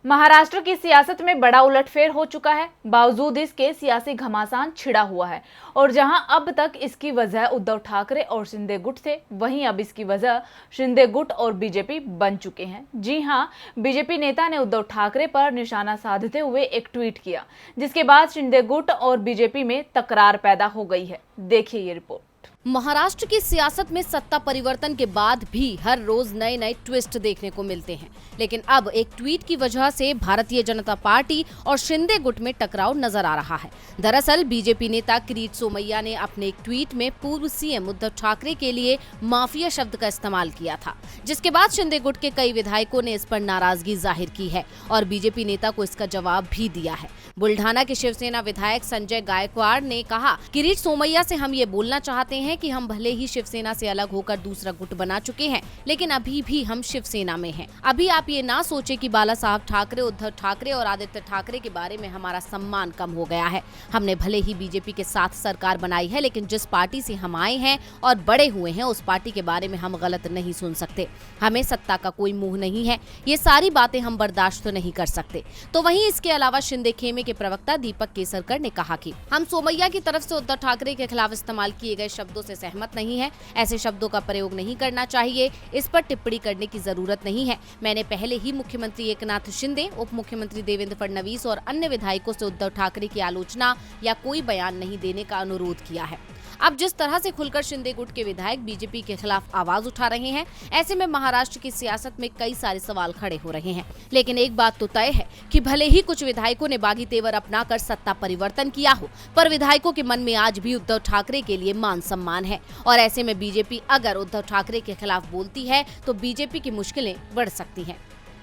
महाराष्ट्र की सियासत में बड़ा उलटफेर हो चुका है। बावजूद इसके सियासी घमासान छिड़ा हुआ है और जहां अब तक इसकी वजह उद्धव ठाकरे और शिंदे गुट थे, वहीं अब इसकी वजह शिंदे गुट और बीजेपी बन चुके हैं। जी हां, बीजेपी नेता ने उद्धव ठाकरे पर निशाना साधते हुए एक ट्वीट किया, जिसके बाद शिंदे गुट और बीजेपी में तकरार पैदा हो गई है। देखिए ये रिपोर्ट। महाराष्ट्र की सियासत में सत्ता परिवर्तन के बाद भी हर रोज नए नए ट्विस्ट देखने को मिलते हैं, लेकिन अब एक ट्वीट की वजह से भारतीय जनता पार्टी और शिंदे गुट में टकराव नजर आ रहा है। दरअसल बीजेपी नेता किरीट सोमैया ने अपने एक ट्वीट में पूर्व सीएम उद्धव ठाकरे के लिए माफिया शब्द का इस्तेमाल किया था, जिसके बाद शिंदे गुट के कई विधायकों ने इस पर नाराजगी जाहिर की है और बीजेपी नेता को इसका जवाब भी दिया है। बुल्ढाना के शिवसेना विधायक संजय गायकवाड़ ने कहा, किरीट सोमैया से हम ये बोलना चाहते हैं कि हम भले ही शिवसेना से अलग होकर दूसरा गुट बना चुके हैं, लेकिन अभी भी हम शिवसेना में हैं। अभी आप ये ना सोचे कि बाला साहब ठाकरे, उद्धव ठाकरे और आदित्य ठाकरे के बारे में हमारा सम्मान कम हो गया है। हमने भले ही बीजेपी के साथ सरकार बनाई है, लेकिन जिस पार्टी से हम आए हैं और बड़े हुए हैं, उस पार्टी के बारे में हम गलत नहीं सुन सकते। हमें सत्ता का कोई मुंह नहीं है, ये सारी बातें हम बर्दाश्त तो नहीं कर सकते। तो वहीं इसके अलावा शिंदे खेमे के प्रवक्ता दीपक केसरकर ने कहा कि हम सोमैया की तरफ से उद्धव ठाकरे के खिलाफ इस्तेमाल किए गए शब्दों से सहमत नहीं है। ऐसे शब्दों का प्रयोग नहीं करना चाहिए, इस पर टिप्पणी करने की जरूरत नहीं है। मैंने पहले ही मुख्यमंत्री एकनाथ शिंदे, उप मुख्यमंत्री देवेंद्र फडणवीस और अन्य विधायकों से उद्धव ठाकरे की आलोचना या कोई बयान नहीं देने का अनुरोध किया है। अब जिस तरह से खुलकर शिंदे गुट के विधायक बीजेपी के खिलाफ आवाज उठा रहे हैं, ऐसे में महाराष्ट्र की सियासत में कई सारे सवाल खड़े हो रहे हैं। लेकिन एक बात तो तय है कि भले ही कुछ विधायकों ने बागी तेवर अपनाकर सत्ता परिवर्तन किया हो, पर विधायकों के मन में आज भी उद्धव ठाकरे के लिए मान सम्मान है और ऐसे में बीजेपी अगर उद्धव ठाकरे के खिलाफ बोलती है तो बीजेपी की मुश्किलें बढ़ सकती हैं।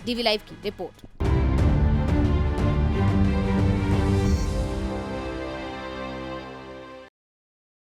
डीवी लाइव की रिपोर्ट।